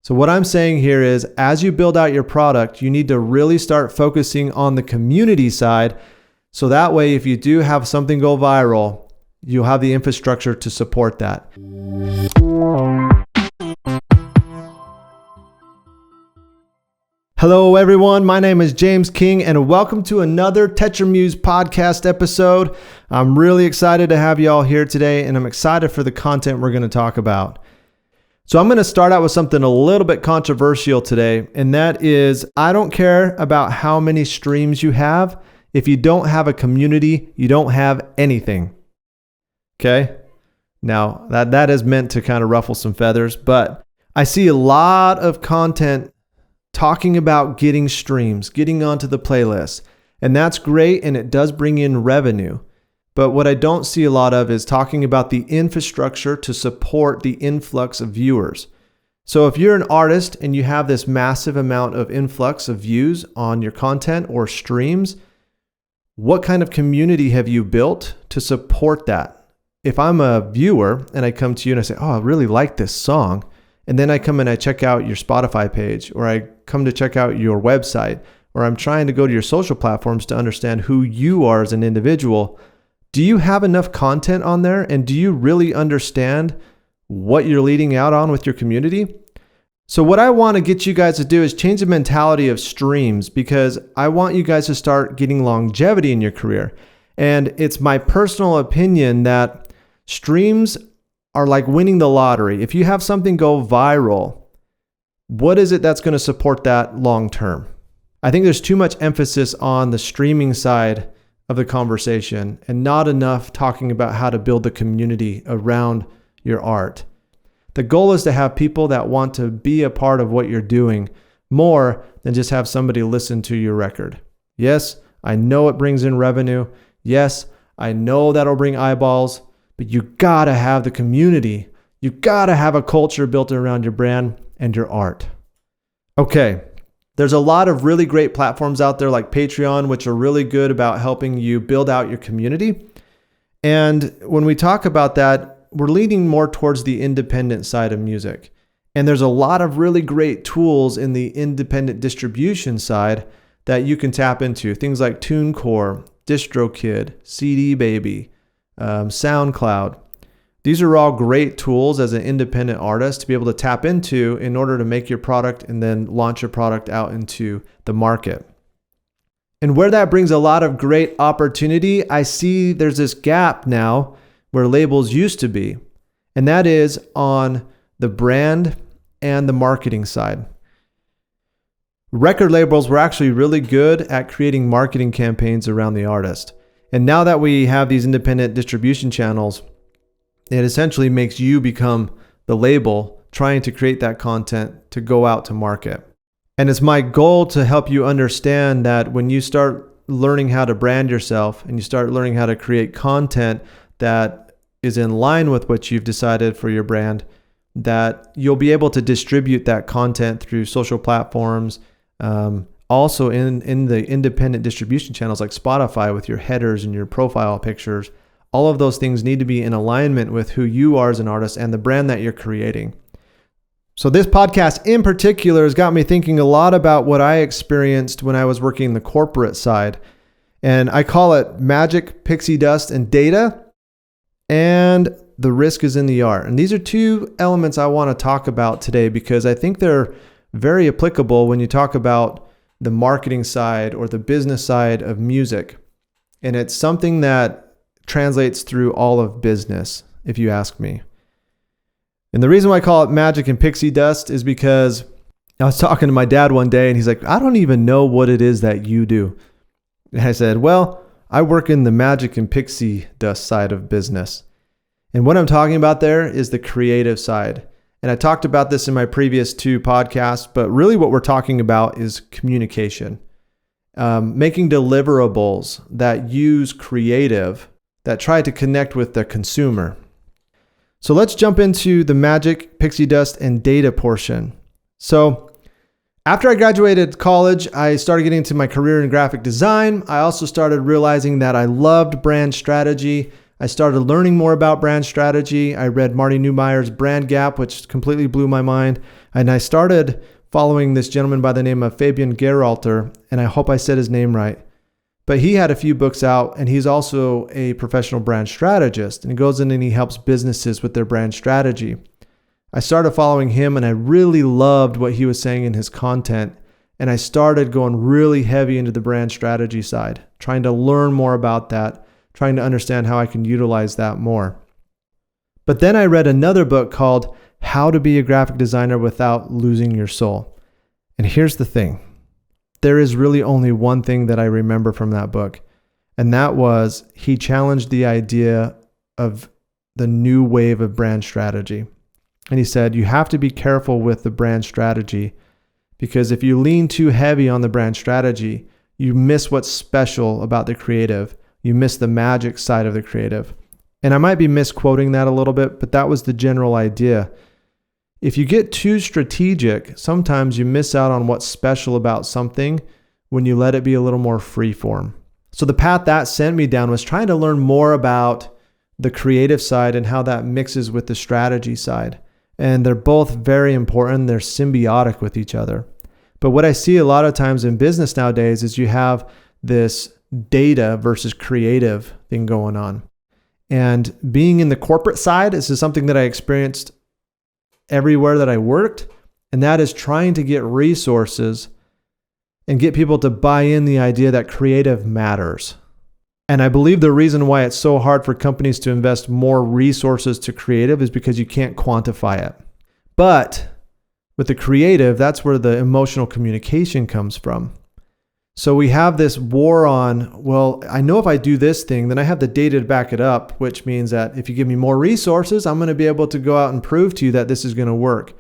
So what I'm saying here is, as you build out your product, you need to really start focusing on the community side. So that way, if you do have something go viral, you'll have the infrastructure to support that. Hello everyone, my name is James King and welcome to another Tetrimuse podcast episode. I'm really excited to have you all here today and I'm excited for the content we're going to talk about. So I'm going to start out with something a little bit controversial today, and that is, I don't care about how many streams you have. If you don't have a community, you don't have anything. Okay? Now, that is meant to kind of ruffle some feathers, but I see a lot of content talking about getting streams, getting onto the playlist, and that's great, and it does bring in revenue. But what I don't see a lot of is talking about the infrastructure to support the influx of viewers. So if you're an artist and you have this massive amount of influx of views on your content or streams, what kind of community have you built to support that? If I'm a viewer and I come to you and I say, oh, I really like this song, and then I come and I check out your Spotify page, or I come to check out your website, or I'm trying to go to your social platforms to understand who you are as an individual, do you have enough content on there? And do you really understand what you're leading out on with your community? So what I want to get you guys to do is change the mentality of streams, because I want you guys to start getting longevity in your career. And it's my personal opinion that streams are like winning the lottery. If you have something go viral, what is it that's going to support that long term? I think there's too much emphasis on the streaming side of the conversation and not enough talking about how to build the community around your art. The goal is to have people that want to be a part of what you're doing more than just have somebody listen to your record. Yes, I know it brings in revenue. Yes, I know that'll bring eyeballs, but you gotta have the community. You gotta have a culture built around your brand and your art. Okay. There's a lot of really great platforms out there like Patreon, which are really good about helping you build out your community. And when we talk about that, we're leaning more towards the independent side of music. And there's a lot of really great tools in the independent distribution side that you can tap into. Things like TuneCore, DistroKid, CD Baby, SoundCloud. These are all great tools as an independent artist to be able to tap into in order to make your product and then launch your product out into the market. And where that brings a lot of great opportunity, I see there's this gap now where labels used to be, and that is on the brand and the marketing side. Record labels were actually really good at creating marketing campaigns around the artist. And now that we have these independent distribution channels, it essentially makes you become the label trying to create that content to go out to market. And it's my goal to help you understand that when you start learning how to brand yourself and you start learning how to create content that is in line with what you've decided for your brand, that you'll be able to distribute that content through social platforms, also in the independent distribution channels like Spotify with your headers and your profile pictures. All of those things need to be in alignment with who you are as an artist and the brand that you're creating. So this podcast in particular has got me thinking a lot about what I experienced when I was working the corporate side. And I call it magic, pixie dust, and data. And the risk is in the art. And these are two elements I want to talk about today because I think they're very applicable when you talk about the marketing side or the business side of music. And it's something that translates through all of business, if you ask me. And the reason why I call it magic and pixie dust is because I was talking to my dad one day and he's like, I don't even know what it is that you do. And I said, well, I work in the magic and pixie dust side of business. And what I'm talking about there is the creative side. And I talked about this in my previous two podcasts, but really what we're talking about is communication. Making deliverables that use creative that try to connect with the consumer. So let's jump into the magic, pixie dust, and data portion. So after I graduated college, I started getting into my career in graphic design. I also started realizing that I loved brand strategy. I started learning more about brand strategy. I read Marty Neumeier's Brand Gap, which completely blew my mind. And I started following this gentleman by the name of Fabian Geralter, and I hope I said his name right. But he had a few books out, and he's also a professional brand strategist, and he goes in and he helps businesses with their brand strategy. I started following him, and I really loved what he was saying in his content, and I started going really heavy into the brand strategy side, trying to learn more about that, trying to understand how I can utilize that more. But then I read another book called How to Be a Graphic Designer Without Losing Your Soul. And here's the thing. There is really only one thing that I remember from that book, and that was he challenged the idea of the new wave of brand strategy. And he said, you have to be careful with the brand strategy, because if you lean too heavy on the brand strategy, you miss what's special about the creative. You miss the magic side of the creative. And I might be misquoting that a little bit, but that was the general idea. If you get too strategic, sometimes you miss out on what's special about something when you let it be a little more freeform. So the path that sent me down was trying to learn more about the creative side and how that mixes with the strategy side. And they're both very important. They're symbiotic with each other. But what I see a lot of times in business nowadays is you have this data versus creative thing going on. And being in the corporate side, this is something that I experienced everywhere that I worked, and that is trying to get resources and get people to buy in the idea that creative matters. And I believe the reason why it's so hard for companies to invest more resources to creative is because you can't quantify it. But with the creative, that's where the emotional communication comes from. So we have this war on, well, I know if I do this thing, then I have the data to back it up, which means that if you give me more resources, I'm going to be able to go out and prove to you that this is going to work.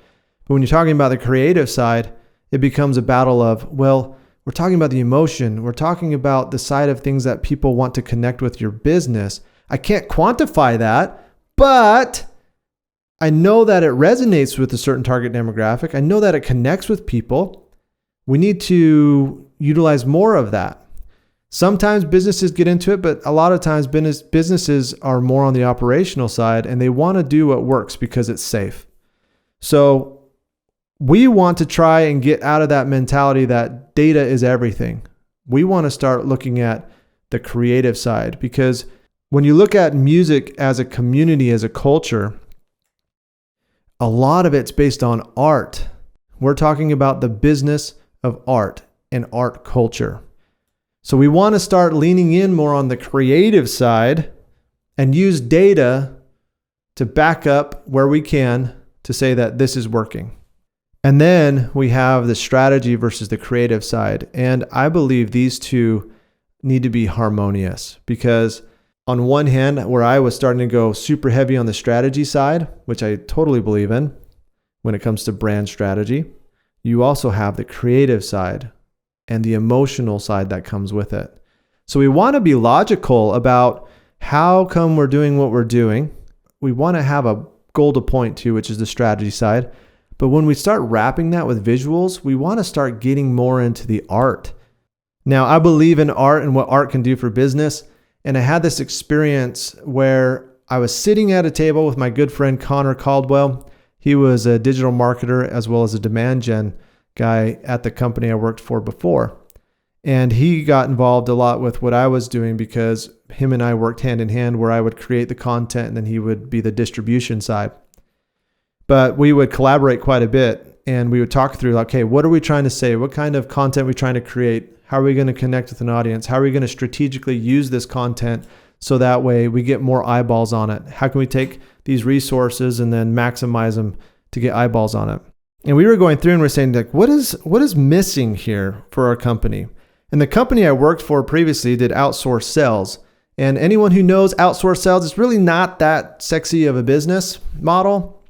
But when you're talking about the creative side, it becomes a battle of, well, we're talking about the emotion. We're talking about the side of things that people want to connect with your business. I can't quantify that, but I know that it resonates with a certain target demographic. I know that it connects with people. We need to utilize more of that. Sometimes businesses get into it, but a lot of times businesses are more on the operational side and they want to do what works because it's safe. So we want to try and get out of that mentality that data is everything. We want to start looking at the creative side, because when you look at music as a community, as a culture, a lot of it's based on art. We're talking about the business of art and art culture. So we want to start leaning in more on the creative side and use data to back up where we can to say that this is working. And then we have the strategy versus the creative side. And I believe these two need to be harmonious, because on one hand, where I was starting to go super heavy on the strategy side, which I totally believe in when it comes to brand strategy, you also have the creative side and the emotional side that comes with it. So we want to be logical about how come we're doing what we're doing. We want to have a goal to point to, which is the strategy side. But when we start wrapping that with visuals, we want to start getting more into the art. Now, I believe in art and what art can do for business. And I had this experience where I was sitting at a table with my good friend Connor Caldwell. He was a digital marketer as well as a demand gen guy at the company I worked for before. And he got involved a lot with what I was doing, because him and I worked hand in hand, where I would create the content and then he would be the distribution side. But we would collaborate quite a bit, and we would talk through, like, okay, what are we trying to say? What kind of content are we trying to create? How are we going to connect with an audience? How are we going to strategically use this content so that way we get more eyeballs on it? How can we take these resources and then maximize them to get eyeballs on it? And we were going through and we're saying, like, what is missing here for our company? And the company I worked for previously did outsource sales. And anyone who knows outsource sales, it's really not that sexy of a business model,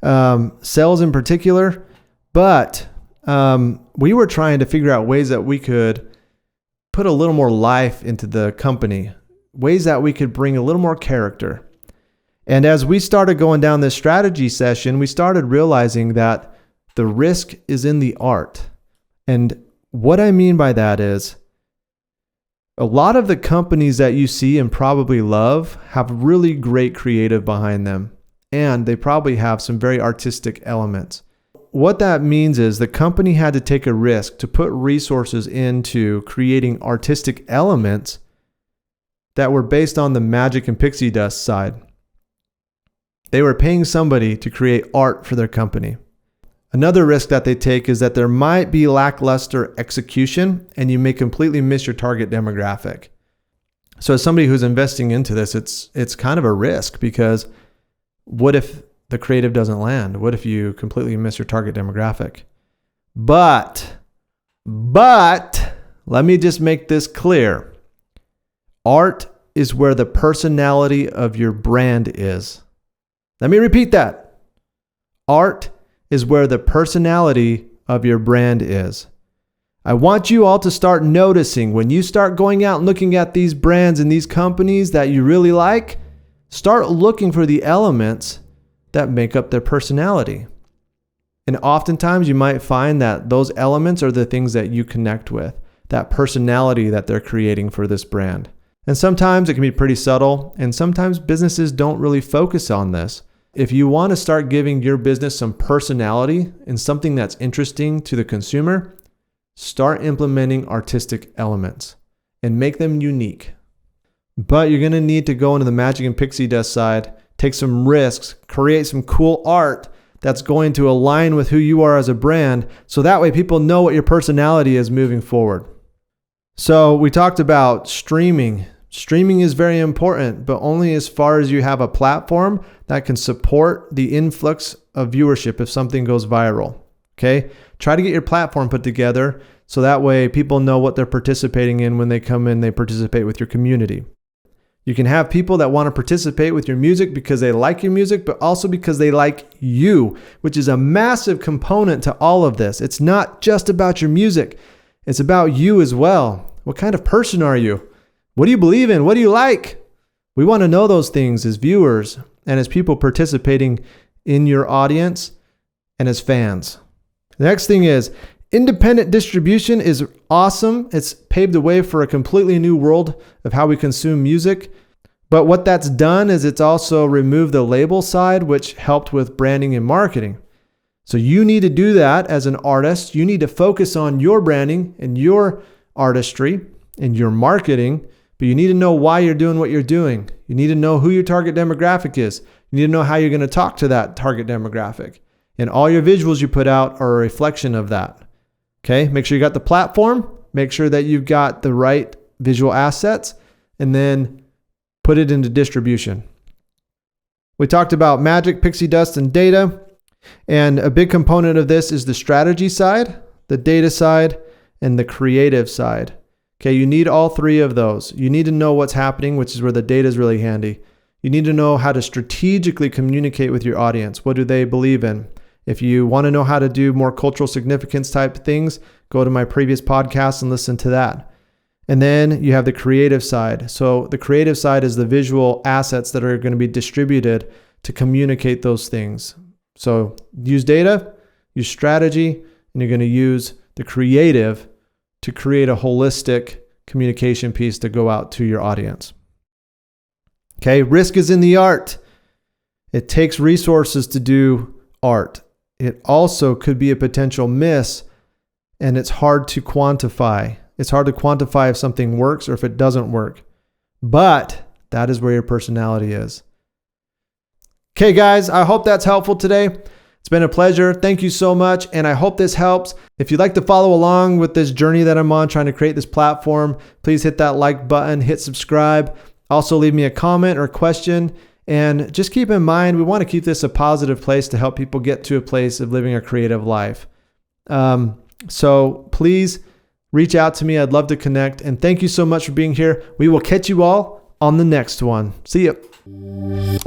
sales in particular. But we were trying to figure out ways that we could put a little more life into the company, ways that we could bring a little more character. And as we started going down this strategy session, we started realizing that the risk is in the art. And what I mean by that is, a lot of the companies that you see and probably love have really great creative behind them, and they probably have some very artistic elements. what that means is the company had to take a risk to put resources into creating artistic elements that were based on the magic and pixie dust side. They were paying somebody to create art for their company. Another risk that they take is that there might be lackluster execution and you may completely miss your target demographic. So as somebody who's investing into this, it's kind of a risk, because what if the creative doesn't land? What if you completely miss your target demographic? But let me just make this clear. Art is where the personality of your brand is. Let me repeat that. Art is where the personality of your brand is. I want you all to start noticing when you start going out and looking at these brands and these companies that you really like, start looking for the elements that make up their personality. And oftentimes you might find that those elements are the things that you connect with, that personality that they're creating for this brand. And sometimes it can be pretty subtle, and sometimes businesses don't really focus on this. If you want to start giving your business some personality and something that's interesting to the consumer, start implementing artistic elements and make them unique. But you're going to need to go into the magic and pixie dust side, take some risks, create some cool art that's going to align with who you are as a brand, so that way people know what your personality is moving forward. So we talked about streaming. Streaming is very important, but only as far as you have a platform that can support the influx of viewership if something goes viral. Okay? Try to get your platform put together so that way people know what they're participating in when they come in, they participate with your community. You can have people that want to participate with your music because they like your music, but also because they like you, which is a massive component to all of this. It's not just about your music. It's about you as well. What kind of person are you? What do you believe in? What do you like? We want to know those things as viewers and as people participating in your audience and as fans. The next thing is independent distribution is awesome. It's paved the way for a completely new world of how we consume music. But what that's done is it's also removed the label side, which helped with branding and marketing. So you need to do that as an artist. You need to focus on your branding and your artistry and your marketing, but you need to know why you're doing what you're doing. You need to know who your target demographic is. You need to know how you're going to talk to that target demographic. And all your visuals you put out are a reflection of that. Okay, make sure you got the platform, make sure that you've got the right visual assets, and then put it into distribution. We talked about magic, pixie dust, and data. And a big component of this is the strategy side, the data side, and the creative side. Okay, you need all three of those. You need to know what's happening, which is where the data is really handy. You need to know how to strategically communicate with your audience. What do they believe in? If you want to know how to do more cultural significance type things, go to my previous podcast and listen to that. And then you have the creative side. So the creative side is the visual assets that are going to be distributed to communicate those things. So use data, use strategy, and you're going to use the creative to create a holistic communication piece to go out to your audience. Okay, risk is in the art. It takes resources to do art. It also could be a potential miss, and it's hard to quantify. It's hard to quantify if something works or if it doesn't work. But that is where your personality is. Okay, guys, I hope that's helpful today. It's been a pleasure. Thank you so much, and I hope this helps. If you'd like to follow along with this journey that I'm on trying to create this platform, please hit that like button, hit subscribe. Also, leave me a comment or question. And just keep in mind, we want to keep this a positive place to help people get to a place of living a creative life. So please reach out to me. I'd love to connect. And thank you so much for being here. We will catch you all on the next one. See you.